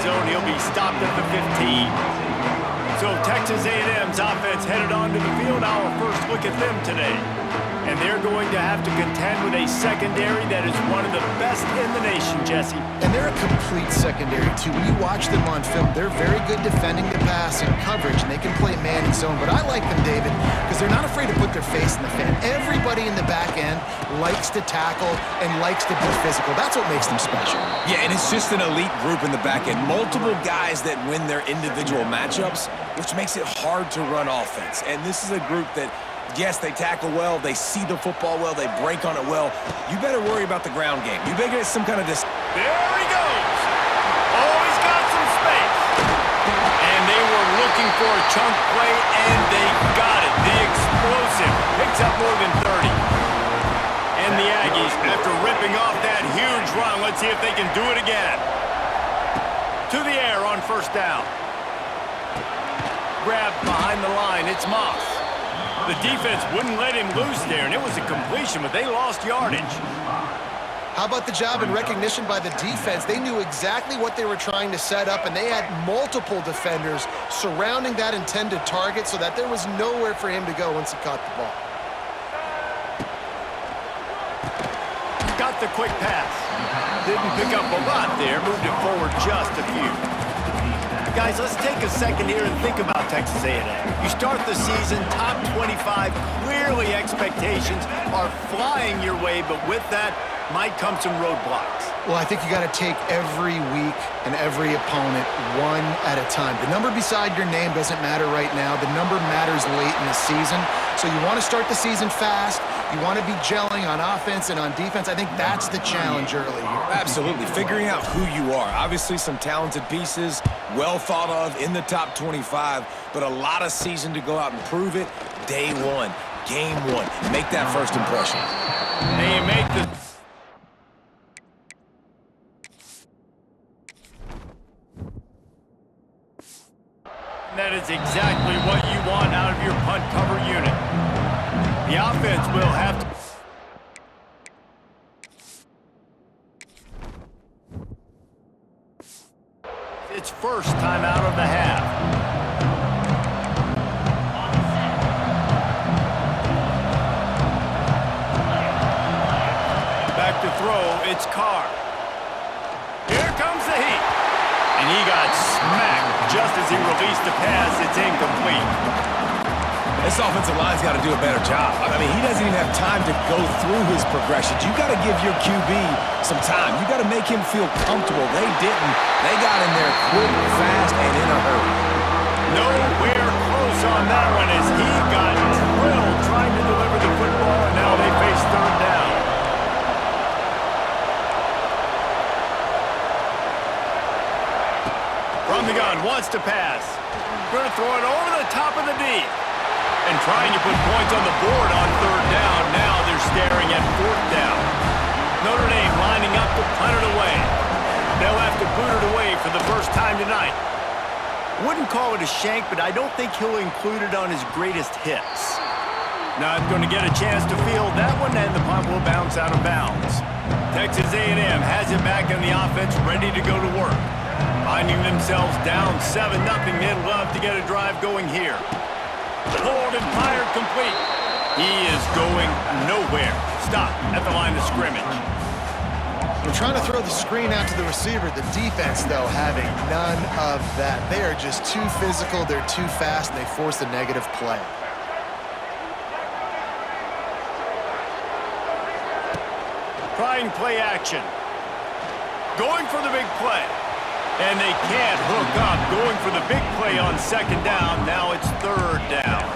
zone. He'll be stopped at the 15. So Texas A&M's offense headed onto the field. Our first look at them today. And they're going to have to contend with a secondary that is one of the best in the nation, Jesse. And they're a complete secondary, too. When you watch them on film, they're very good defending the pass and coverage, and they can play man and zone. But I like them, David, because they're not afraid to put their face in the fan. Everybody in the back end likes to tackle and likes to be physical. That's what makes them special. Yeah, and it's just an elite group in the back end. Multiple guys that win their individual matchups, which makes it hard to run offense. And this is a group that, yes, they tackle well, they see the football well, they break on it well. You better worry about the ground game. You better get some kind of There he goes! Oh, he's got some space. And they were looking for a chunk play, and they got it. The explosive picks up more than 30. And the Aggies, after ripping off that huge run, let's see if they can do it again. To the air on first down. Grabbed behind the line, it's Moss. The defense wouldn't let him loose there, and it was a completion, but they lost yardage. How about the job and recognition by the defense? They knew exactly what they were trying to set up, and they had multiple defenders surrounding that intended target so that there was nowhere for him to go once he caught the ball. Got the quick pass. Didn't pick up a lot there, moved it forward just a few. Guys, let's take a second here and think about Texas A&M. You start the season top 25. Clearly expectations are flying your way, but with that might come some roadblocks. Well, I think you got to take every week and every opponent one at a time. The number beside your name doesn't matter right now. The number matters late in the season. So you want to start the season fast. You want to be gelling on offense and on defense. I think that's the challenge early here. Absolutely. Figuring out who you are. Obviously, some talented pieces, well thought of in the top 25, but a lot of season to go out and prove it. Day one, game one. Make that first impression. They make the... That is exactly what you want out of your punt cover unit. The offense will have to... It's first time out of the half. Back to throw, it's Carr. Here comes the heat. And he got smacked just as he released the pass. It's incomplete. This offensive line's got to do a better job. I mean, he doesn't even have time to go through his progressions. You got to give your QB some time. You got to make him feel comfortable. They didn't. They got in there quick, fast, and in a hurry. Nowhere close on that one as he got drilled trying to deliver the football, and now they face third down. From the gun, wants to pass. Going to throw it over the top of the D. And trying to put points on the board on third down. Now they're staring at fourth down. Notre Dame lining up to punt it away. They'll have to boot it away for the first time tonight. Wouldn't call it a shank, but I don't think he'll include it on his greatest hits. Not going to get a chance to field that one, and the punt will bounce out of bounds. Texas A&M has it back on the offense, ready to go to work. Finding themselves down 7-0, they'd love to get a drive going here. Pulled and fired complete. He is going nowhere. Stop at the line of scrimmage. We're trying to throw the screen out to the receiver. The defense, though, having none of that. They are just too physical, they're too fast, and they force a negative play. Trying play action. Going for the big play. And they can't hook up. Going for the big play on second down. Now it's third down.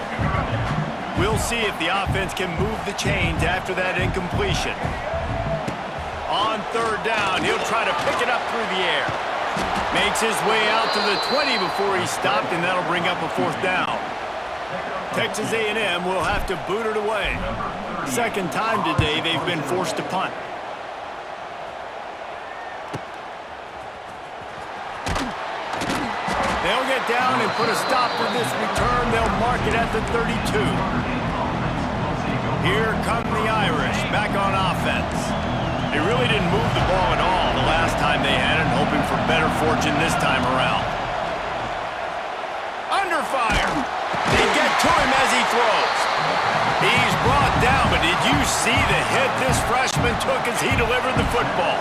We'll see if the offense can move the chains after that incompletion. On third down, he'll try to pick it up through the air. Makes his way out to the 20 before he's stopped, and that'll bring up a fourth down. Texas A&M will have to boot it away. Second time today they've been forced to punt. They'll get down and put a stop to this return. They'll mark it at the 32. Here come the Irish back on offense. They really didn't move the ball at all the last time they had it, hoping for better fortune this time around. Under fire. They get to him as he throws. He's brought down, but did you see the hit this freshman took as he delivered the football?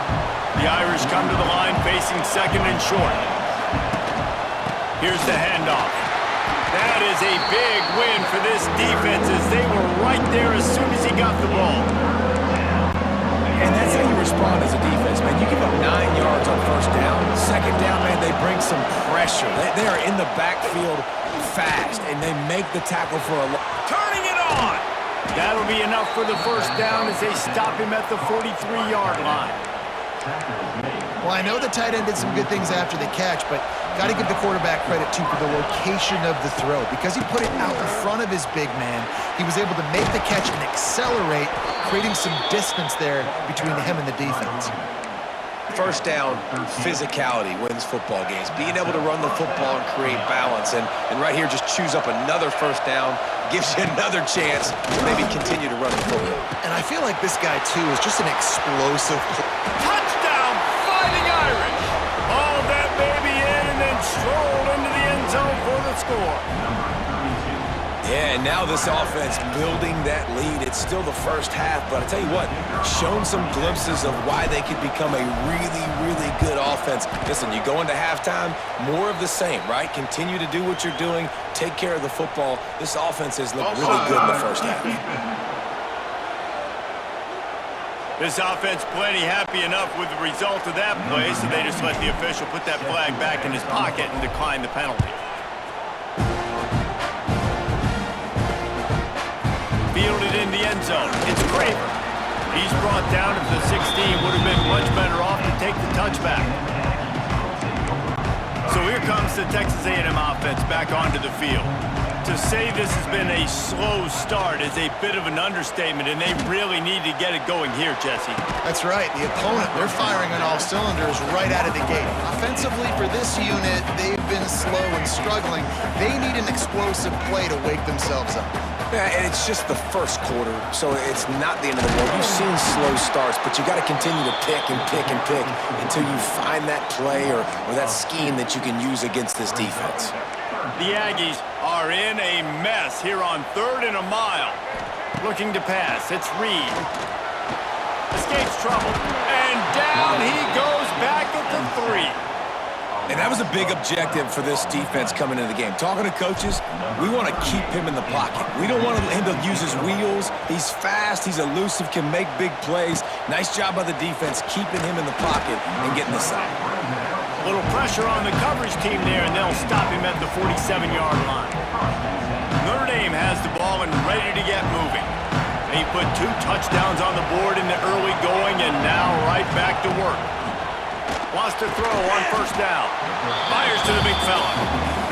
The Irish come to the line facing second and short. Here's the handoff. That is a big win for this defense as they were right there as soon as he got the ball. And that's how you respond as a defense, man. You give up 9 yards on first down. Second down, man, they bring some pressure. They are in the backfield fast, and they make the tackle for a Turning it on! That'll be enough for the first down as they stop him at the 43-yard line. Well, I know the tight end did some good things after the catch, but got to give the quarterback credit, too, for the location of the throw. Because he put it out in front of his big man, he was able to make the catch and accelerate, creating some distance there between him and the defense. First down, physicality wins football games. Being able to run the football and create balance. And right here, just choose up another first down, gives you another chance to maybe continue to run the football. And I feel like this guy, too, is just an explosive Touchdown, Fighting Irish! Hauled that baby in and then strolled into the end zone for the score. Yeah, and now this offense building that lead. It's still the first half, but I tell you what, shown some glimpses of why they could become a really, really good offense. Listen, you go into halftime, more of the same, right? Continue to do what you're doing, take care of the football. This offense has looked really good in the first half. This offense plenty happy enough with the result of that play, so they just let the official put that flag back in his pocket and decline the penalty. Fielded in the end zone. It's Craver. He's brought down if the 16 would have been much better off to take the touchback. So here comes the Texas A&M offense back onto the field. To say this has been a slow start is a bit of an understatement, and they really need to get it going here, Jesse. That's right. The opponent, they're firing on all cylinders right out of the gate. Offensively, for this unit, they've been slow and struggling. They need an explosive play to wake themselves up. Yeah, and it's just the first quarter, so it's not the end of the world. You've seen slow starts, but you got to continue to pick and pick and pick until you find that play or that scheme that you can use against this defense. The Aggies are in a mess here on 3rd and a mile. Looking to pass. It's Reed. Escapes trouble. And down he goes back at the 3. And that was a big objective for this defense coming into the game. Talking to coaches, we want to keep him in the pocket. We don't want him to use his wheels. He's fast, he's elusive, can make big plays. Nice job by the defense keeping him in the pocket and getting the sack. A little pressure on the coverage team there, and they'll stop him at the 47-yard line. Notre Dame has the ball and ready to get moving. They put 2 touchdowns on the board in the early going, and now right back to work. Wants to throw on first down. Fires to the big fella.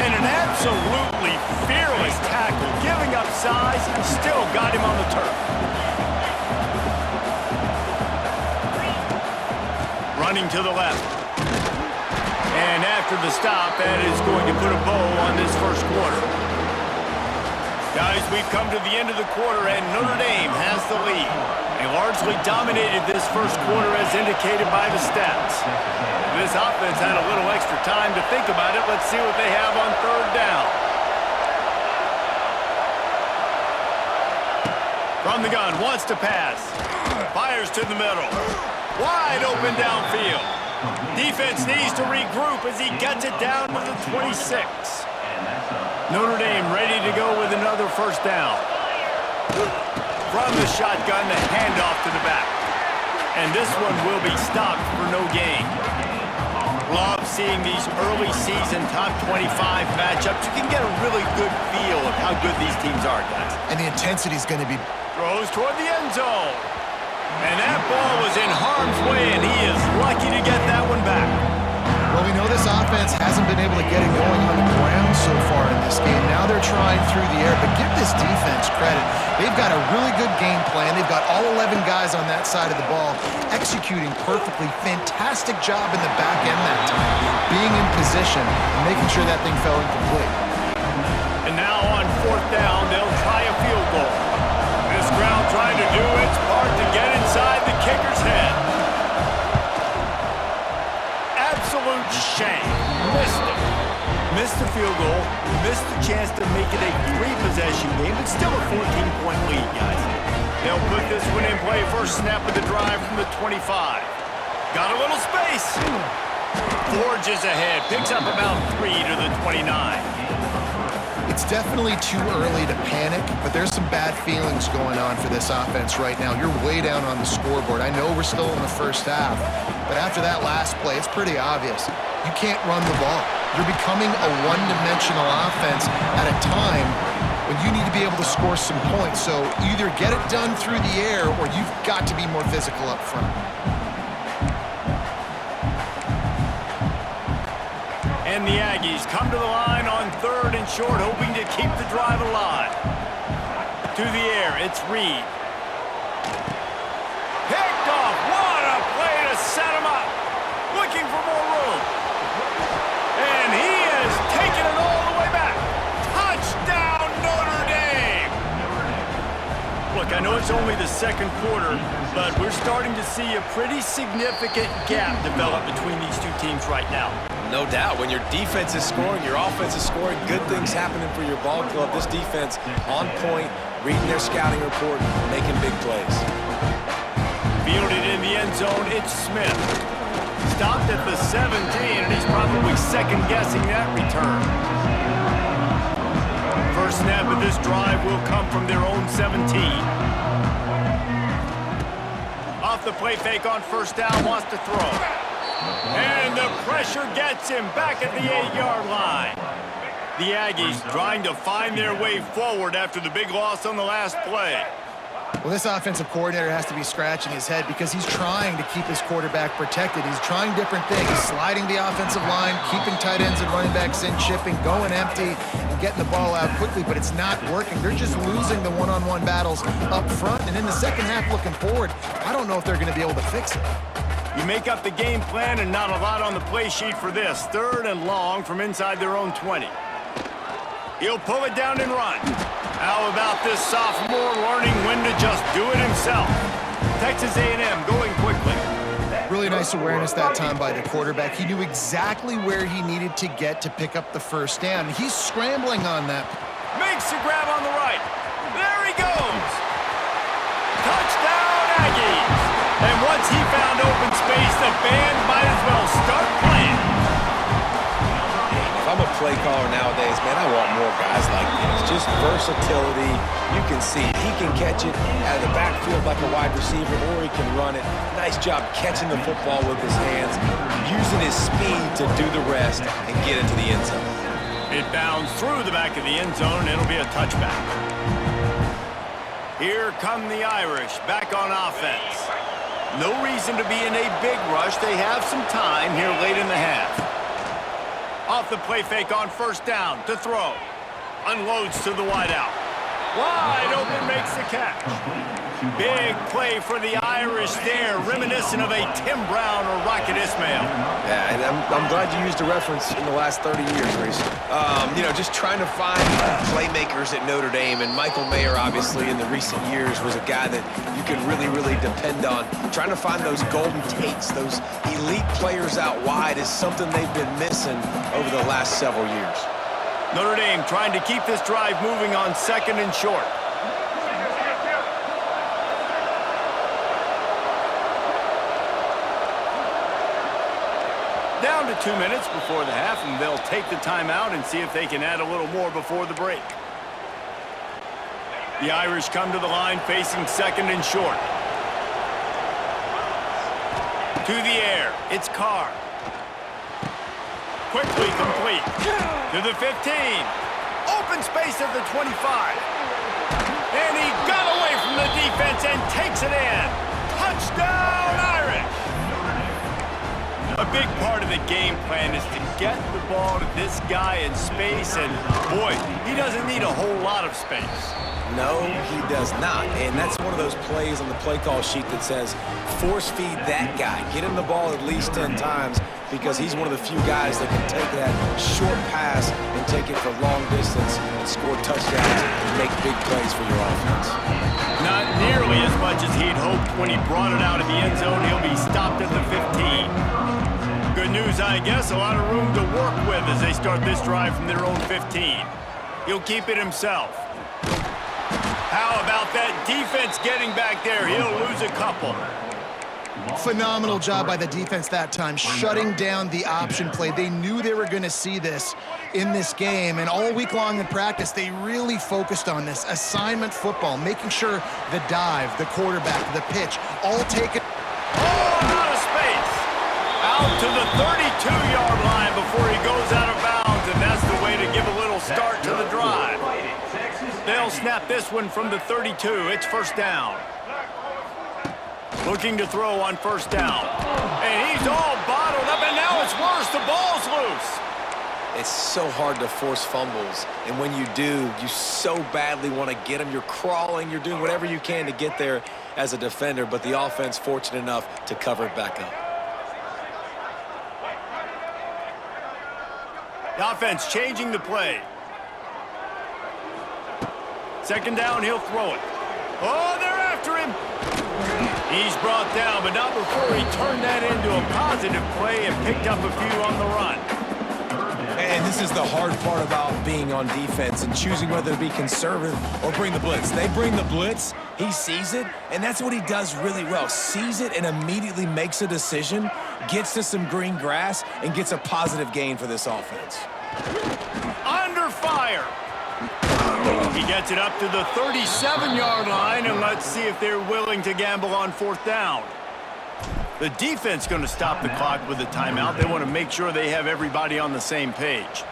And an absolutely fearless tackle, giving up size, and still got him on the turf. Running to the left. And after the stop, that is going to put a bow on this first quarter. Guys, we've come to the end of the quarter, and Notre Dame has the lead. They largely dominated this first quarter as indicated by the stats. This offense had a little extra time to think about it. Let's see what they have on 3rd down. From the gun, wants to pass. Fires to the middle. Wide open downfield. Defense needs to regroup as he gets it down to the 26. Notre Dame ready to go with another first down. From the shotgun, the handoff to the back. And this one will be stopped for no gain. Love seeing these early season top 25 matchups. You can get a really good feel of how good these teams are, guys. And the intensity is going to be... Throws toward the end zone. And that ball was in harm's way, and he is lucky to get that one back. Well, we know this offense hasn't been able to get it going on the ground so far in this game. Now they're trying through the air, but give this defense credit. They've got a really good game plan. They've got all 11 guys on that side of the ball executing perfectly. Fantastic job in the back end that time, being in position and making sure that thing fell incomplete. And now on 4th down, they'll try a field goal. This crowd trying to do its part to get inside the kicker's head. shank. Missed it. Missed the field goal. Missed the chance to make it a 3-possession game, but still a 14-point lead, guys. They'll put this one in play. First snap of the drive from the 25. Got a little space. Forges ahead. Picks up about 3 to the 29. It's definitely too early to panic, but there's some bad feelings going on for this offense right now. You're way down on the scoreboard. I know we're still in the first half, but after that last play, it's pretty obvious. You can't run the ball. You're becoming a one-dimensional offense at a time when you need to be able to score some points. So either get it done through the air or you've got to be more physical up front. And the Aggies come to the line on 3rd and short, hoping to keep the drive alive. To the air, it's Reed. Picked off. What a play to set him up. Looking for more room. And he has taken it all the way back. Touchdown, Notre Dame. Look, I know it's only the second quarter, but we're starting to see a pretty significant gap develop between these two teams right now. No doubt. When your defense is scoring, your offense is scoring, good things happening for your ball club. This defense on point, reading their scouting report, making big plays. Fielded in the end zone, it's Smith. Stopped at the 17, and he's probably second-guessing that return. First snap of this drive will come from their own 17. Off the play fake on first down, wants to throw. And the pressure gets him back at the 8-yard line. The Aggies trying to find their way forward after the big loss on the last play. Well, this offensive coordinator has to be scratching his head because he's trying to keep his quarterback protected. He's trying different things, sliding the offensive line, keeping tight ends and running backs in, chipping, going empty, and getting the ball out quickly, but it's not working. They're just losing the one-on-one battles up front, and in the second half looking forward, I don't know if they're going to be able to fix it. You make up the game plan and not a lot on the play sheet for this. 3rd and long from inside their own 20. He'll pull it down and run. How about this sophomore learning when to just do it himself? Texas A&M going quickly. Really nice awareness that time by the quarterback. He knew exactly where he needed to get to pick up the first down. He's scrambling on that. Makes the grab on the right. There he goes. Touchdown, Aggies. And once he found open space, the band might as well start playing. If I'm a play caller nowadays, man, I want more guys like this. Just versatility. You can see he can catch it out of the backfield like a wide receiver, or he can run it. Nice job catching the football with his hands, using his speed to do the rest and get into the end zone. It bounds through the back of the end zone, and it'll be a touchback. Here come the Irish back on offense. No reason to be in a big rush. They have some time here late in the half. Off the play fake on first down to throw. Unloads to the wideout. Wide open, makes the catch. Big play for the Irish there, reminiscent of a Tim Brown or Rocket Ismail. Yeah, and I'm glad you used a reference in the last 30 years, Reese. Just trying to find playmakers at Notre Dame, and Michael Mayer, obviously, in the recent years, was a guy that you could really, really depend on. Trying to find those golden takes, those elite players out wide is something they've been missing over the last several years. Notre Dame trying to keep this drive moving on 2nd and short. Down to 2 minutes before the half, and they'll take the timeout and see if they can add a little more before the break. The Irish come to the line facing 2nd and short. To the air, it's Carr. Quickly complete. To the 15. Open space at the 25. And he got away from the defense and takes it in. Touchdown, Irish! A big part of the game plan is to get the ball to this guy in space, and boy, he doesn't need a whole lot of space. No, he does not. And that's one of those plays on the play call sheet that says, force feed that guy. Get him the ball at least 10 times because he's one of the few guys that can take that short pass and take it for long distance and score touchdowns and make big plays for your offense. Not nearly as much as he'd hoped when he brought it out of the end zone. He'll be stopped at the 15. Good news, I guess. A lot of room to work with as they start this drive from their own 15. He'll keep it himself. How about that defense getting back there? He'll lose a couple. Phenomenal job by the defense that time, shutting down the option play. They knew they were going to see this in this game, and all week long in practice, they really focused on this assignment football, making sure the dive, the quarterback, the pitch, all taken. Oh, out of space. Out to the 32-yard line before he goes out of bounds, and that's the way to give a little start to the drive. They'll snap this one from the 32. It's first down. Looking to throw on first down. And he's all bottled up, and now it's worse. The ball's loose. It's so hard to force fumbles, and when you do, you so badly want to get them. You're crawling, you're doing whatever you can to get there as a defender, but the offense fortunate enough to cover it back up. The offense changing the play. Second down, he'll throw it. Oh, they're after him. He's brought down, but not before he turned that into a positive play and picked up a few on the run. And this is the hard part about being on defense and choosing whether to be conservative or bring the blitz. They bring the blitz, he sees it, and that's what he does really well. Sees it and immediately makes a decision, gets to some green grass, and gets a positive gain for this offense. Under fire. He gets it up to the 37-yard line, and let's see if they're willing to gamble on fourth down. The defense going to stop the clock with a timeout. They want to make sure they have everybody on the same page.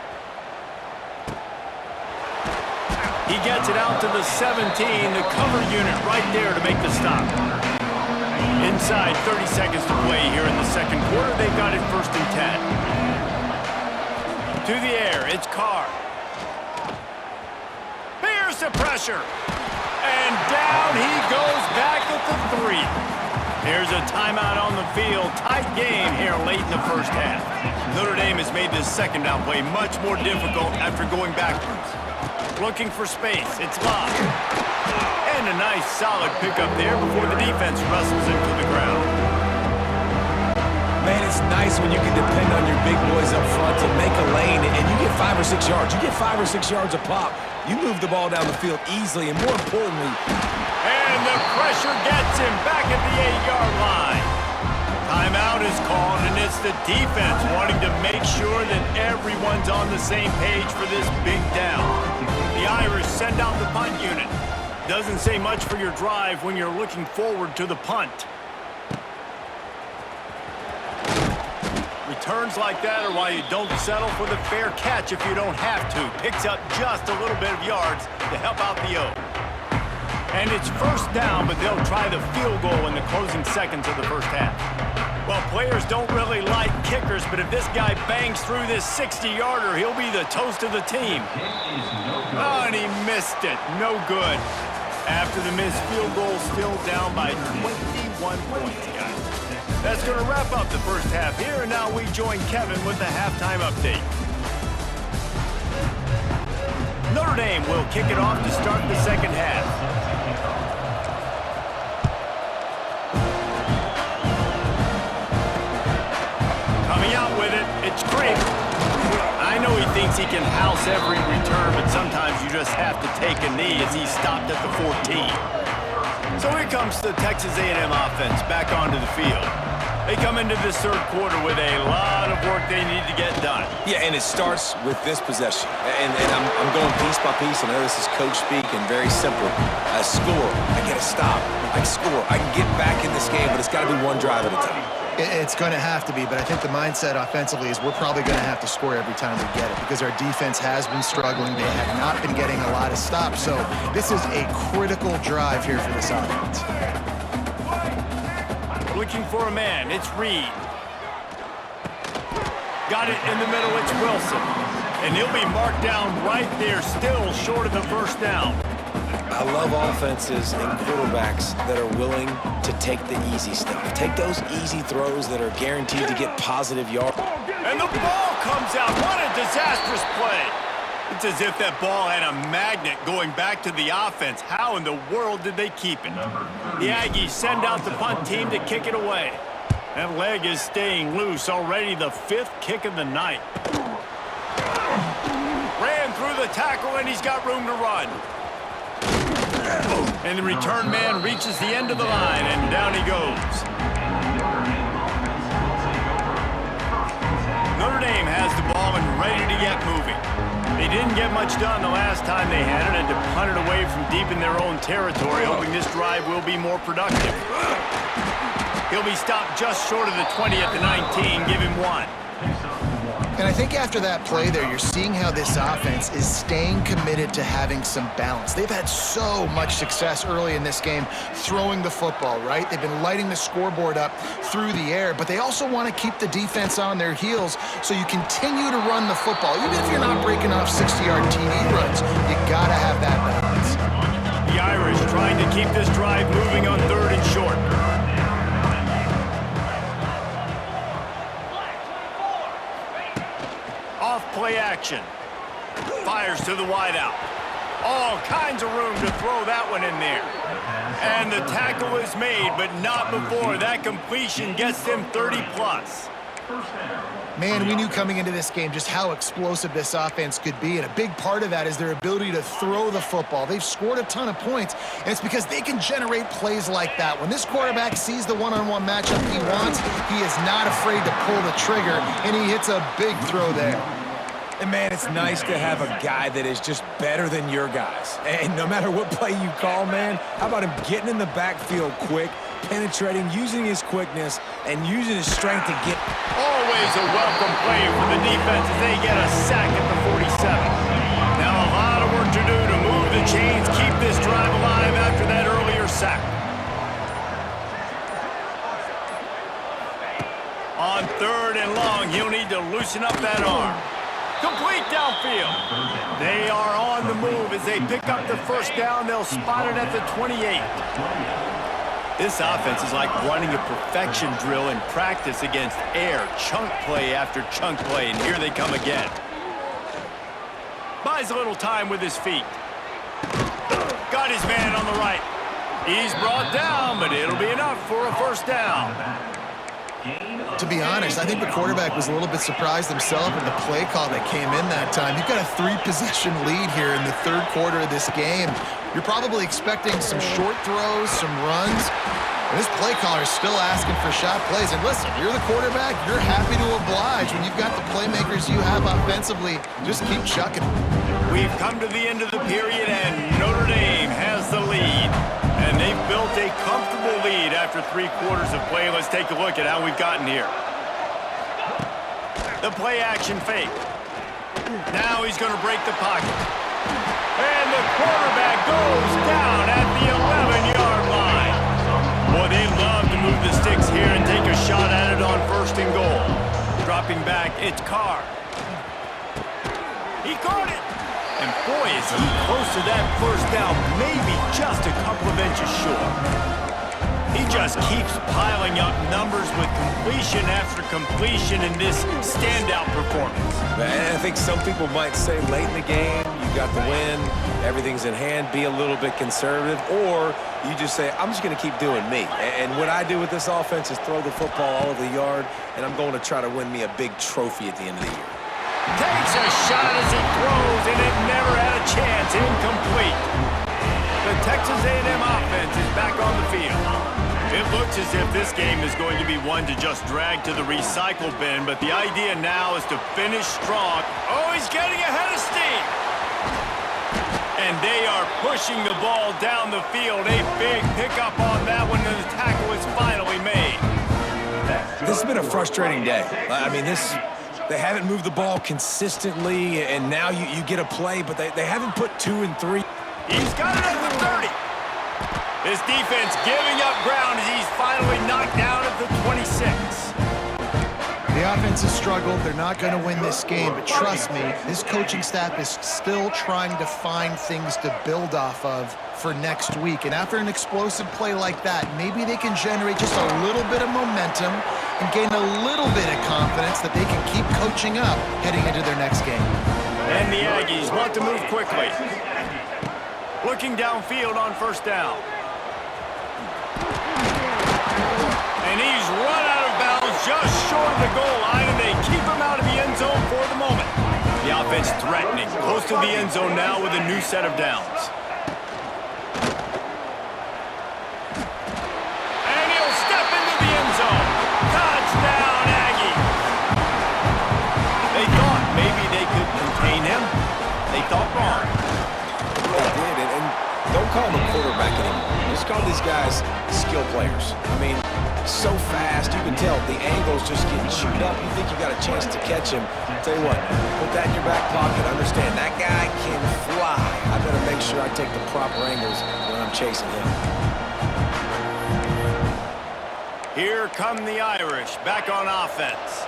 He gets it out to the 17, the cover unit right there to make the stop. Inside 30 seconds to play here in the second quarter. They've got it first and 10. To the air, it's Carr. Here's the pressure. And down he goes back at the 3. Here's a timeout on the field. Tight game here late in the first half. Notre Dame has made this second down play much more difficult after going backwards. Looking for space. It's locked. And a nice solid pickup there before the defense wrestles him to the ground. Man, it's nice when you can depend on your big boys up front to make a lane, and you get 5 or 6 yards. You get 5 or 6 yards a pop. You move the ball down the field easily, and more importantly, and the pressure gets him back at the 8-yard line. Timeout is called, and it's the defense wanting to make sure that everyone's on the same page for this big down. The Irish send out the punt unit. Doesn't say much for your drive when you're looking forward to the punt. Returns like that are why you don't settle for the fair catch if you don't have to. Picks up just a little bit of yards to help out the O. And it's first down, but they'll try the field goal in the closing seconds of the first half. Well, players don't really like kickers, but if this guy bangs through this 60-yarder, he'll be the toast of the team. Oh, and he missed it. No good. After the missed field goal, still down by 21 points, guys. That's going to wrap up the first half here, and now we join Kevin with the halftime update. Notre Dame will kick it off to start the second half. Coming out with it, it's Craig. I know he thinks he can house every return, but sometimes you just have to take a knee as he stopped at the 14. So here comes the Texas A&M offense back onto the field. They come into this third quarter with a lot of work they need to get done. yeah, and it starts with this possession. And I'm going piece by piece. I know this is coach speak and very simple. I score. I get a stop. I score. I can get back in this game, but it's got to be one drive at a time. It's going to have to be, but I think the mindset offensively is we're probably going to have to score every time we get it because our defense has been struggling. They have not been getting a lot of stops, so this is a critical drive here for this offense. Looking for a man, it's Reed. Got it in the middle, it's Wilson. And he'll be marked down right there, still short of the first down. I love offenses and quarterbacks that are willing to take the easy stuff. Take those easy throws that are guaranteed to get positive yards. And the ball comes out. What a disastrous play. It's as if that ball had a magnet going back to the offense. How in the world did they keep it? The Aggies send out the punt team to kick it away. That leg is staying loose. Already the 5th kick of the night. Ran through the tackle, and he's got room to run. And the return man reaches the end of the line, and down he goes. Notre Dame has the ball and ready to get moving. They didn't get much done the last time they had it, and to punt it away from deep in their own territory, hoping this drive will be more productive. He'll be stopped just short of the 20 at the 19. Give him 1. And I think after that play there, you're seeing how this offense is staying committed to having some balance. They've had so much success early in this game throwing the football, right? They've been lighting the scoreboard up through the air, but they also want to keep the defense on their heels so you continue to run the football. Even if you're not breaking off 60-yard TD runs, you got to have that balance. The Irish trying to keep this drive moving on 3rd and short. Play action. Fires to the wideout. All kinds of room to throw that one in there. And the tackle is made, but not before. That completion gets them 30+. Man, we knew coming into this game just how explosive this offense could be, and a big part of that is their ability to throw the football. They've scored a ton of points, and it's because they can generate plays like that. When this quarterback sees the one-on-one matchup he wants, he is not afraid to pull the trigger, and he hits a big throw there. And, man, it's nice to have a guy that is just better than your guys. And no matter what play you call, man, how about him getting in the backfield quick, penetrating, using his quickness, and using his strength to get... Always a welcome play for the defense as they get a sack at the 47. Now a lot of work to do to move the chains, keep this drive alive after that earlier sack. On 3rd and long, he'll need to loosen up that arm. Complete downfield. They are on the move as they pick up the 1st down. They'll spot it at the 28. This offense is like running a perfection drill in practice against air. Chunk play after chunk play, and here they come again. Buys a little time with his feet. Got his man on the right. He's brought down, but it'll be enough for a 1st down. To be honest, I think the quarterback was a little bit surprised himself in the play call that came in that time. You've got a 3-possession lead here in the 3rd quarter of this game. You're probably expecting some short throws, some runs. And this play caller is still asking for shot plays. And listen, you're the quarterback. You're happy to oblige. When you've got the playmakers you have offensively, just keep chucking. We've come to the end of the period, and Notre Dame has the lead. And they've built a comfortable lead after 3 quarters of play. Let's take a look at how we've gotten here. The play action fake. Now he's going to break the pocket. And the quarterback goes down at the 11-yard line. Boy, they love to move the sticks here and take a shot at it on 1st and goal. Dropping back, it's Carr. He caught it. And boy, is he close to that 1st down, maybe just a couple of inches short. He just keeps piling up numbers with completion after completion in this standout performance. Man, I think some people might say late in the game, you got the win, everything's in hand, be a little bit conservative, or you just say, I'm just going to keep doing me. And what I do with this offense is throw the football all over the yard, and I'm going to try to win me a big trophy at the end of the year. Takes a shot as he throws, and it never had a chance. Incomplete. The Texas A&M offense is back on the field. It looks as if this game is going to be one to just drag to the recycle bin, but the idea now is to finish strong. Oh, he's getting ahead of steam. And they are pushing the ball down the field. A big pickup on that one, and the tackle is finally made. This has been a frustrating day. I mean, they haven't moved the ball consistently, and now you get a play, but they haven't put 2 and 3. He's got it at the 30. This defense giving up ground as he's finally knocked down at the 26. The offense has struggled. They're not going to win this game, but trust me, this coaching staff is still trying to find things to build off of for next week. And after an explosive play like that, maybe they can generate just a little bit of momentum and gain a little bit of confidence that they can keep coaching up heading into their next game. And the Aggies want to move quickly. Looking downfield on 1st down. And he's run out of bounds just short of the goal line, and they keep him out of the end zone for the moment. The offense threatening, close to the end zone now with a new set of downs. And he'll step into the end zone. Touchdown, Aggies. They thought maybe they could contain him. They thought wrong. They did, and don't call him a quarterback anymore. Just call these guys skill players. I mean, so fast, you can tell the angle's just getting chewed up. You think you got a chance to catch him. Tell you what, put that in your back pocket. Understand, that guy can fly. I better make sure I take the proper angles when I'm chasing him. Here come the Irish, back on offense.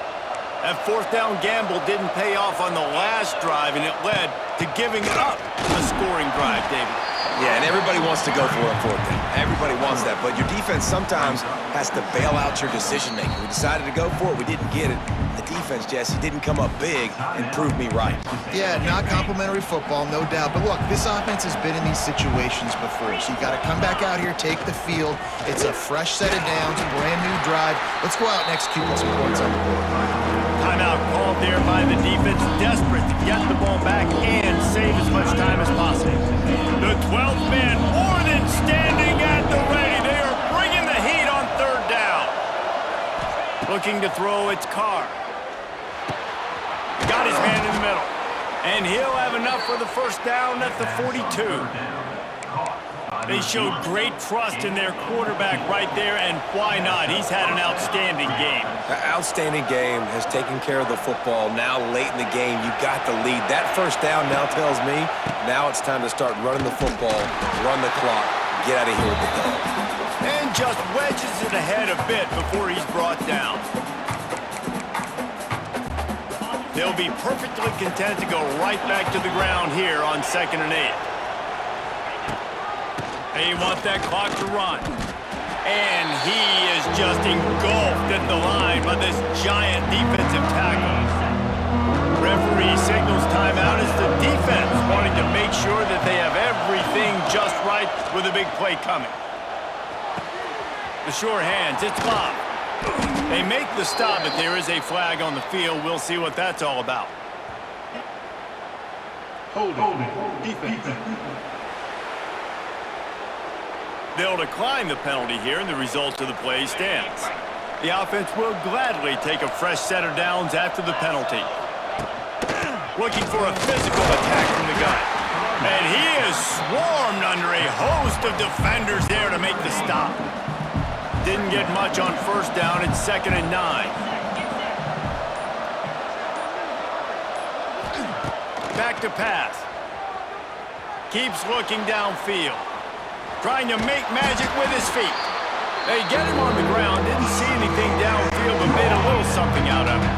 That fourth down gamble didn't pay off on the last drive, and it led to giving up a scoring drive, David. Yeah, and everybody wants to go for it on fourth down. Everybody wants that, but your defense sometimes has to bail out your decision-making. We decided to go for it. We didn't get it. The defense, Jesse, didn't come up big and prove me right. Yeah, not complimentary football, no doubt. But look, this offense has been in these situations before, so you got to come back out here, take the field. It's a fresh set of downs, brand new drive. Let's go out and execute with some points on the board. Timeout called there by the defense, desperate to get the ball back and save as much time as possible. The 12th man more than standing at the ready. They are bringing the heat on third down. Looking to throw, it's Carr. Got his man in the middle. And he'll have enough for the first down at the 42. They showed great trust in their quarterback right there, and why not? He's had an outstanding game. An outstanding game, has taken care of the football. Now late in the game, you got the lead. That first down now tells me now it's time to start running the football, run the clock, get out of here with the dog. And just wedges it ahead a bit before he's brought down. They'll be perfectly content to go right back to the ground here on 2nd and 8. They want that clock to run. And he is just engulfed at the line by this giant defensive tackle. Referee signals timeout as the defense wanting to make sure that they have everything just right with a big play coming. The sure hands, it's Bob. They make the stop, but there is a flag on the field. We'll see what that's all about. Holding. Defense. They'll decline the penalty here, and the result of the play stands. The offense will gladly take a fresh set of downs after the penalty. Looking for a physical attack from the gun. And he is swarmed under a host of defenders there to make the stop. Didn't get much on first down. It's 2nd and 9. Back to pass. Keeps looking downfield. Trying to make magic with his feet. They get him on the ground. Didn't see anything downfield, but made a little something out of it.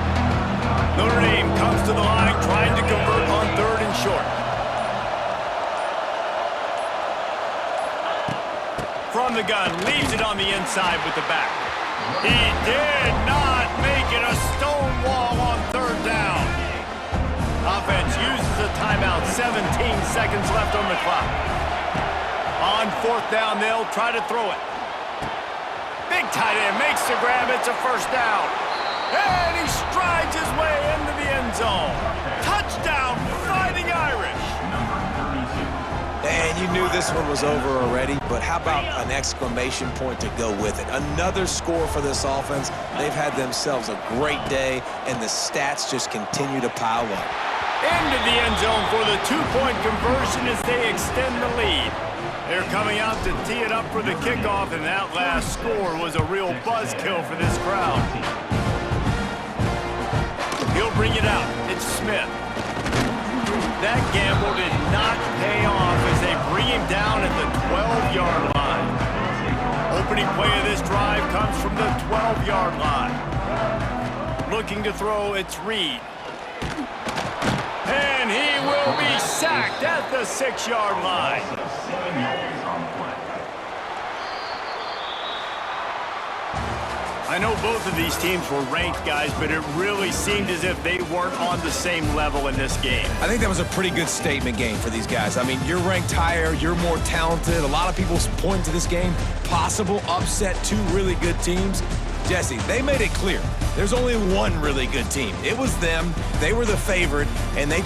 Notre Dame comes to the line, trying to convert on 3rd and short. From the gun, leaves it on the inside with the back. He did not make it a stone wall on 3rd down. Offense uses a timeout, 17 seconds left on the clock. On 4th down, they'll try to throw it. Big tight end makes the grab. It's a first down. And he strides his way into the end zone. Touchdown, Fighting Irish. And you knew this one was over already, but how about an exclamation point to go with it? Another score for this offense. They've had themselves a great day, and the stats just continue to pile up. Into the end zone for the 2-point conversion as they extend the lead. They're coming out to tee it up for the kickoff, and that last score was a real buzzkill for this crowd. He'll bring it out. It's Smith. That gamble did not pay off as they bring him down at the 12-yard line. Opening play of this drive comes from the 12-yard line. Looking to throw, it's Reed. And he will be sacked at the 6-yard line. I know both of these teams were ranked, guys, but it really seemed as if they weren't on the same level in this game. I think that was a pretty good statement game for these guys. I mean, you're ranked higher, you're more talented. A lot of people point to this game, possible upset, 2 really good teams. Jesse, they made it clear there's only one really good team. It was them. They were the favorite, and they just